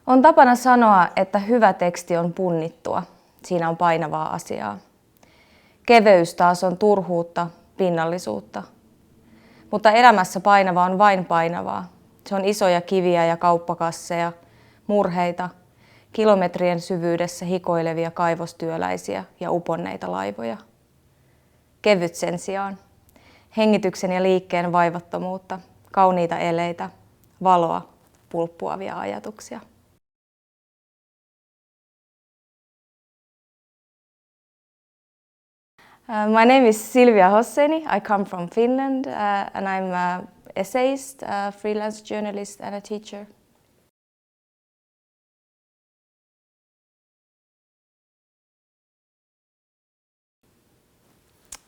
On tapana sanoa, että hyvä teksti on punnittua. Siinä on painavaa asiaa. Keveys taas on turhuutta, pinnallisuutta. Mutta elämässä painava on vain painavaa. Se on isoja kiviä ja kauppakasseja, murheita, kilometrien syvyydessä hikoilevia kaivostyöläisiä ja uponneita laivoja. Kevyt sen sijaan. Hengityksen ja liikkeen vaivattomuutta, kauniita eleitä, valoa, pulppuavia ajatuksia. My name is Silvia HOSSEINI. I come from Finland and I'm an essayist, a freelance journalist and a teacher.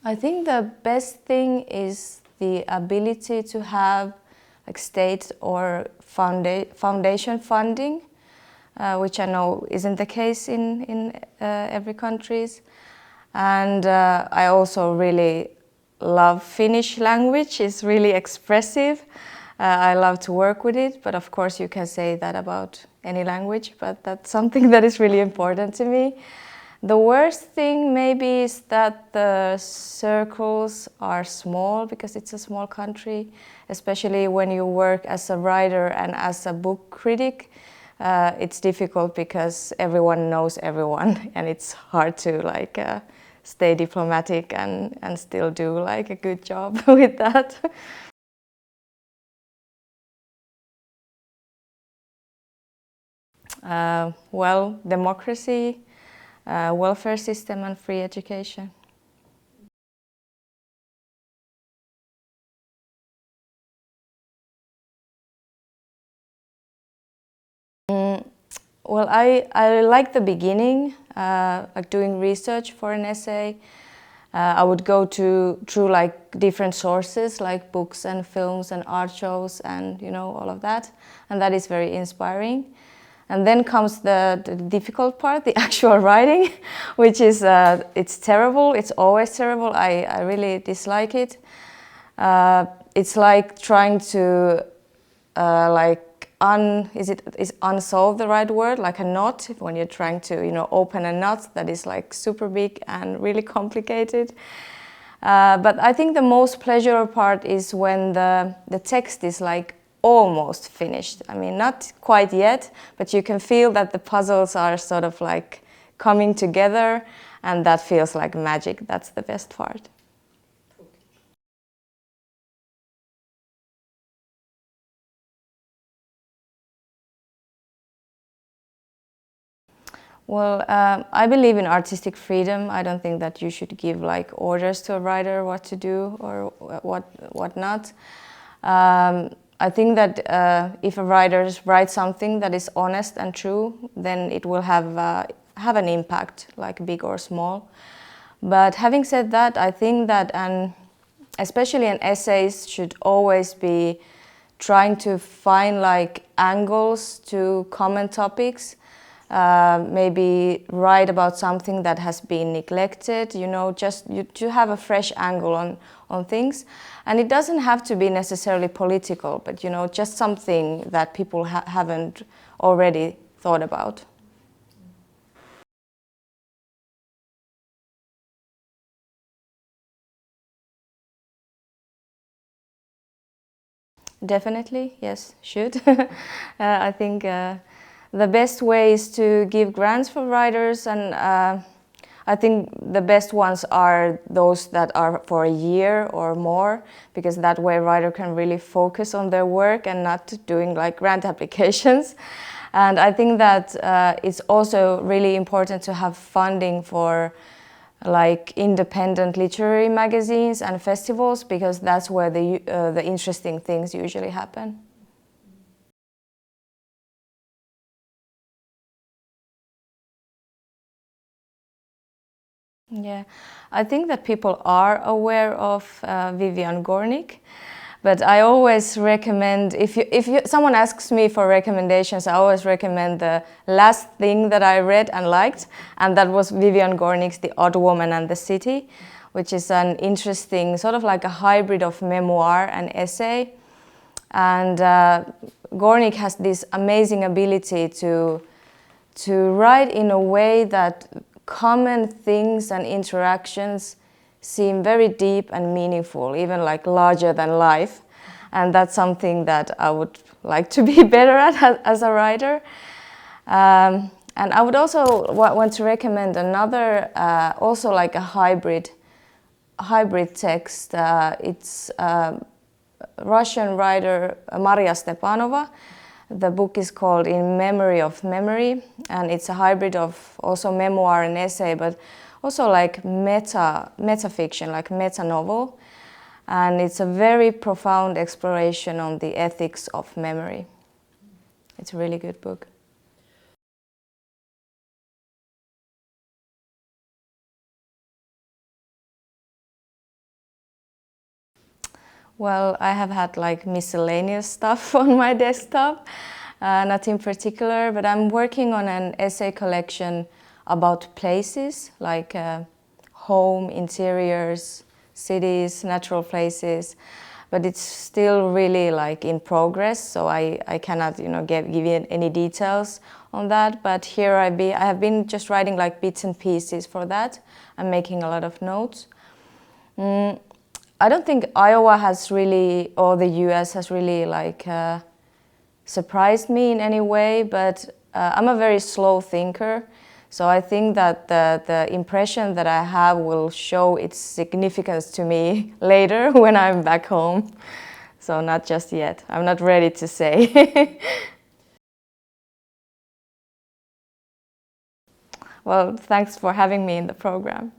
I think the best thing is the ability to have state or foundation funding, which I know isn't the case in every countries. And I also really love Finnish language. It's really expressive. I love to work with it, but of course you can say that about any language, but that's something that is really important to me. The worst thing maybe is that the circles are small because it's a small country, especially when you work as a writer and as a book critic. It's difficult because everyone knows everyone and it's hard to stay diplomatic and still do a good job with that. Well, democracy, welfare system and free education. Well, I like the beginning, like doing research for an essay. I would go through different sources like books and films and art shows and all of that, and that is very inspiring. And then comes the difficult part, the actual writing, which is it's terrible. It's always terrible. I really dislike it. It's like trying to is unsolve the right word, like a knot, when you're trying to open a knot that is super big and really complicated. But I think the most pleasurable part is when the text is almost finished. I mean, not quite yet, but you can feel that the puzzles are sort of coming together, and that feels like magic. That's the best part. Well, I believe in artistic freedom. I don't think that you should give orders to a writer what to do or what not. I think that if a writer writes something that is honest and true, then it will have an impact, big or small. But having said that, I think that especially an essays should always be trying to find angles to common topics. Maybe write about something that has been neglected, just to have a fresh angle on things. And it doesn't have to be necessarily political, but just something that people haven't already thought about. Definitely, yes, should. I think the best way is to give grants for writers, and I think the best ones are those that are for a year or more, because that way a writer can really focus on their work and not doing grant applications. And I think that it's also really important to have funding for independent literary magazines and festivals, because that's where the interesting things usually happen. Yeah, I think that people are aware of Vivian Gornick, but I always recommend, if someone asks me for recommendations, I always recommend the last thing that I read and liked, and that was Vivian Gornick's The Odd Woman and the City, which is an interesting, sort of a hybrid of memoir and essay. And Gornik has this amazing ability to write in a way that common things and interactions seem very deep and meaningful, even like larger than life. And that's something that I would like to be better at as a writer. And I would also want to recommend another, also like a hybrid text. It's Russian writer Maria Stepanova. The book is called In Memory of Memory, and it's a hybrid of also memoir and essay, but also like meta fiction, like meta novel. And it's a very profound exploration on the ethics of memory. It's a really good book. Well, I have had like miscellaneous stuff on my desktop, nothing particular, but I'm working on an essay collection about places, like home, interiors, cities, natural places, but it's still really like in progress, so I cannot give you any details on that. But here I have been just writing like bits and pieces for that. I'm making a lot of notes. I don't think Iowa has really, or the US has really like surprised me in any way, but I'm a very slow thinker. So I think that the impression that I have will show its significance to me later when I'm back home. So not just yet. I'm not ready to say. Well, thanks for having me in the program.